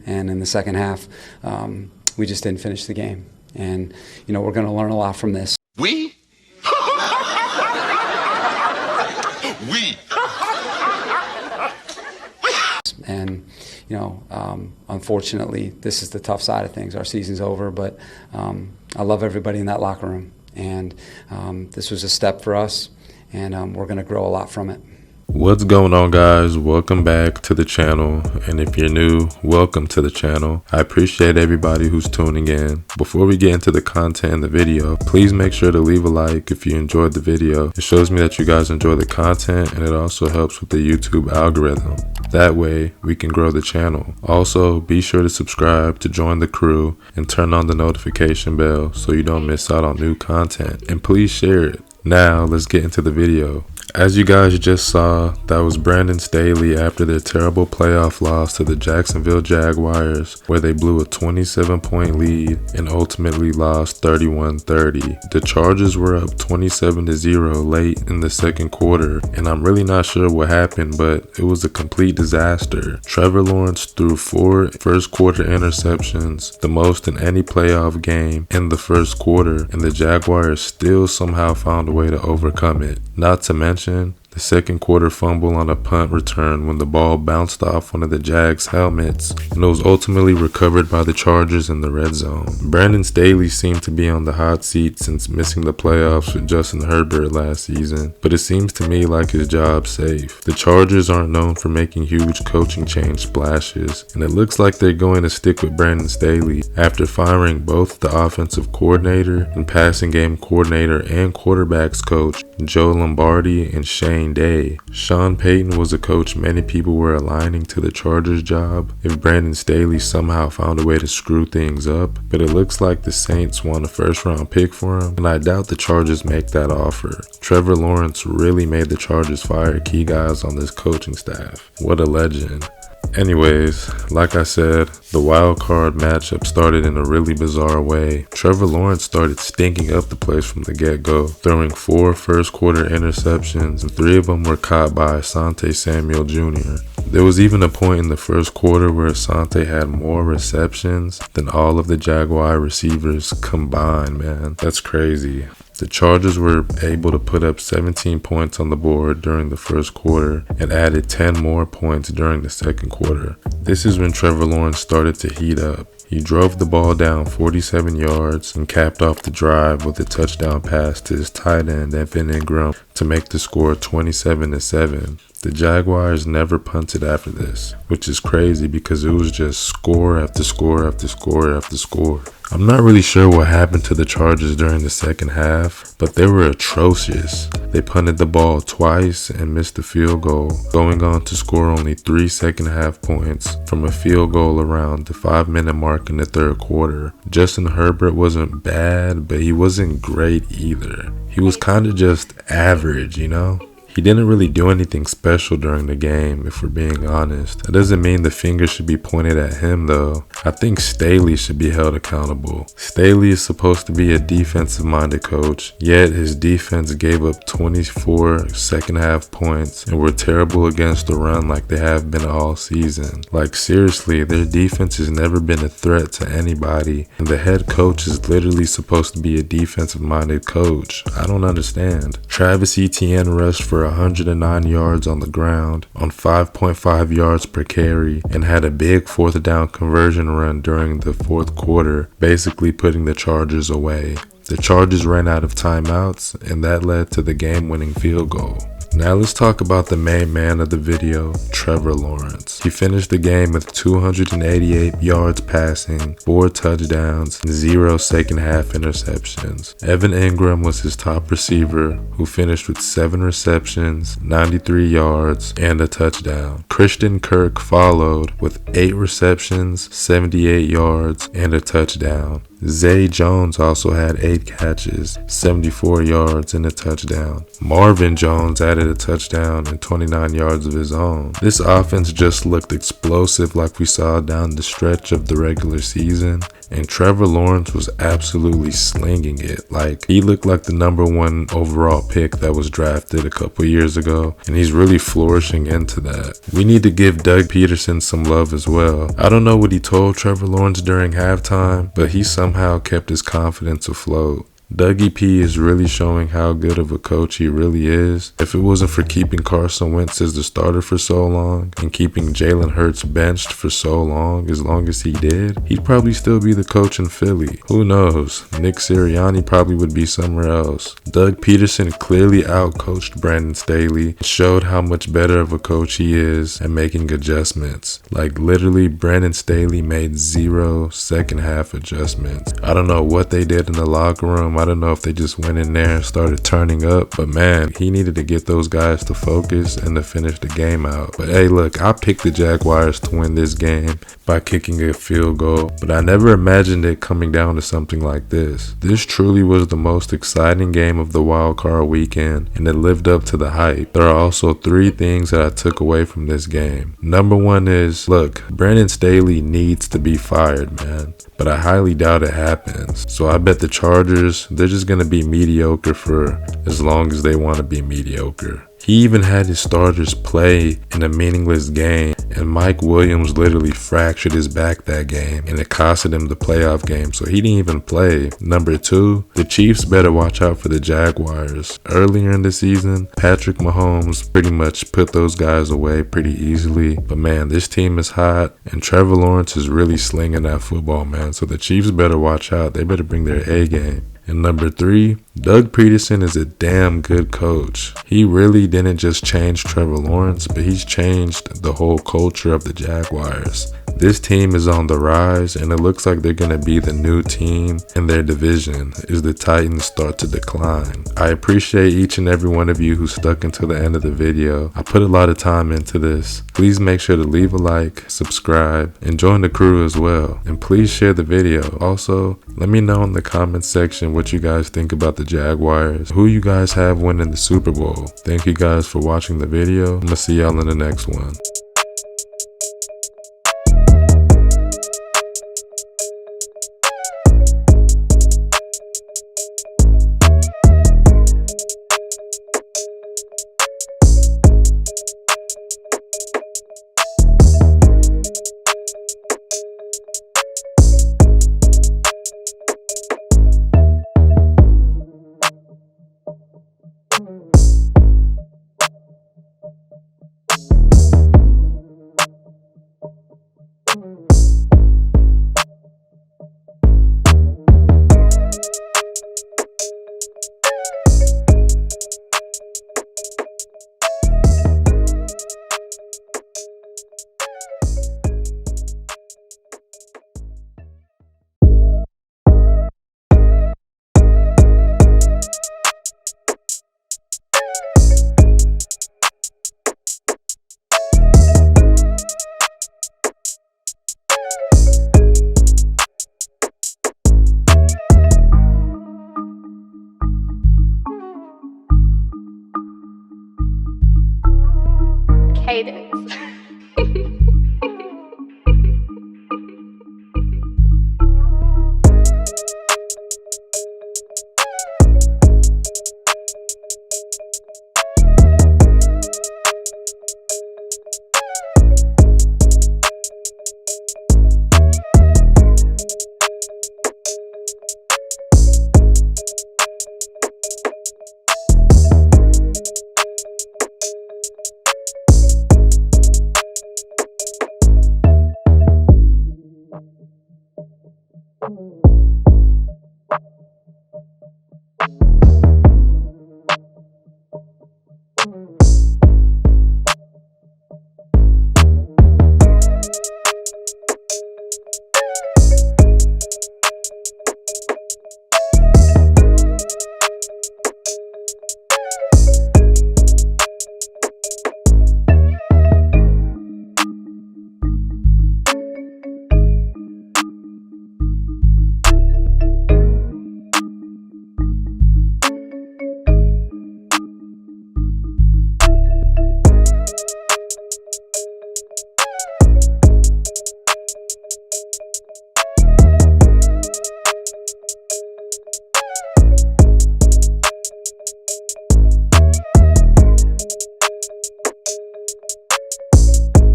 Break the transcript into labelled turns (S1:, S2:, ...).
S1: And in the second half, we just didn't finish the game. And, we're going to learn a lot from this.
S2: We? We?
S1: And, unfortunately, this is the tough side of things. Our season's over, but I love everybody in that locker room. And this was a step for us, and we're going to grow a lot from it.
S3: What's going on, guys? Welcome back to the channel, and if you're new, welcome to the channel. I appreciate everybody who's tuning in. Before we get into the content in the video, please make sure to leave a like if you enjoyed the video. It shows me that you guys enjoy the content, and it also helps with the YouTube algorithm. That way we can grow the channel. Also, be sure to subscribe to join the crew and turn on the notification bell so you don't miss out on new content, and please share it. Now let's get into the video. As you guys just saw, that was Brandon Staley after their terrible playoff loss to the Jacksonville Jaguars, where they blew a 27-point lead and ultimately lost 31-30. The Chargers were up 27-0 late in the second quarter, and I'm really not sure what happened, but it was a complete disaster. Trevor Lawrence threw 4 first quarter interceptions, the most in any playoff game in the first quarter, and the Jaguars still somehow found a way to overcome it. Not to mention the second quarter fumble on a punt return when the ball bounced off one of the Jags' helmets and it was ultimately recovered by the Chargers in the red zone. Brandon Staley seemed to be on the hot seat since missing the playoffs with Justin Herbert last season, but it seems to me like his job's safe. The Chargers aren't known for making huge coaching change splashes, and it looks like they're going to stick with Brandon Staley after firing both the offensive coordinator and passing game coordinator and quarterbacks coach Joe Lombardi and Shane Day. Sean Payton was a coach many people were aligning to the Chargers job if Brandon Staley somehow found a way to screw things up, but it looks like the Saints want a first-round pick for him, and I doubt the Chargers make that offer. Trevor Lawrence really made the Chargers fire key guys on this coaching staff. What a legend. Anyways, like I said, the wild card matchup started in a really bizarre way. Trevor Lawrence started stinking up the place from the get-go, throwing 4 first quarter interceptions, and 3 of them were caught by Asante Samuel Jr. There was even a point in the first quarter where Asante had more receptions than all of the Jaguar receivers combined, man. That's crazy. The Chargers were able to put up 17 points on the board during the first quarter and added 10 more points during the second quarter. This is when Trevor Lawrence started to heat up. He drove the ball down 47 yards and capped off the drive with a touchdown pass to his tight end Evan Ingram to make the score 27-7. The Jaguars never punted after this, which is crazy because it was just score after score after score after score. I'm not really sure what happened to the Chargers during the second half, but they were atrocious. They punted the ball twice and missed a field goal, going on to score only 3 second half points from a field goal around the 5-minute mark in the third quarter. Justin Herbert wasn't bad, but he wasn't great either. He was kind of just average, He didn't really do anything special during the game, if we're being honest. That doesn't mean the finger should be pointed at him, though. I think Staley should be held accountable. Staley is supposed to be a defensive-minded coach, yet his defense gave up 24 second-half points and were terrible against the run like they have been all season. Like, seriously, their defense has never been a threat to anybody, and the head coach is literally supposed to be a defensive-minded coach. I don't understand. Travis Etienne rushed for 109 yards on the ground on 5.5 yards per carry and had a big 4th down conversion run during the fourth quarter, basically putting the Chargers away. The Chargers ran out of timeouts, and that led to the game-winning field goal. Now let's talk about the main man of the video, Trevor Lawrence. He finished the game with 288 yards passing, 4 touchdowns, and 0 second half interceptions. Evan Ingram was his top receiver, who finished with 7 receptions, 93 yards, and a touchdown. Christian Kirk followed with 8 receptions, 78 yards, and a touchdown. Zay Jones also had 8 catches, 74 yards, and a touchdown. Marvin Jones added a touchdown and 29 yards of his own. This offense just looked explosive like we saw down the stretch of the regular season, and Trevor Lawrence was absolutely slinging it. Like, he looked like the #1 overall pick that was drafted a couple years ago, and he's really flourishing into that. We need to give Doug Peterson some love as well. I don't know what he told Trevor Lawrence during halftime, but he somehow kept his confidence afloat. Dougie P is really showing how good of a coach he really is. If it wasn't for keeping Carson Wentz as the starter for so long and keeping Jalen Hurts benched for so long as he did, he'd probably still be the coach in Philly. Who knows? Nick Sirianni probably would be somewhere else. Doug Peterson clearly outcoached Brandon Staley and showed how much better of a coach he is at making adjustments. Like, literally, Brandon Staley made 0 second half adjustments. I don't know what they did in the locker room. I don't know if they just went in there and started turning up, but man, he needed to get those guys to focus and to finish the game out. But hey, look, I picked the Jaguars to win this game by kicking a field goal, but I never imagined it coming down to something like this. This truly was the most exciting game of the wild card weekend, and it lived up to the hype. There are also 3 things that I took away from this game. Number 1 is, look, Brandon Staley needs to be fired, man, but I highly doubt it happens. So I bet the Chargers, they're just going to be mediocre for as long as they want to be mediocre. He even had his starters play in a meaningless game, and Mike Williams literally fractured his back that game, and it costed him the playoff game, so he didn't even play. Number 2, the Chiefs better watch out for the Jaguars. Earlier in the season, Patrick Mahomes pretty much put those guys away pretty easily, but man, this team is hot, and Trevor Lawrence is really slinging that football, man, so the Chiefs better watch out. They better bring their A game. And number 3, Doug Peterson is a damn good coach. He really didn't just change Trevor Lawrence, but he's changed the whole culture of the Jaguars. This team is on the rise, and it looks like they're going to be the new team in their division as the Titans start to decline. I appreciate each and every one of you who stuck until the end of the video. I put a lot of time into this. Please make sure to leave a like, subscribe, and join the crew as well. And please share the video. Also, let me know in the comments section what you guys think about the Jaguars, who you guys have winning the Super Bowl. Thank you guys for watching the video. I'm going to see y'all in the next one.
S4: Cadence.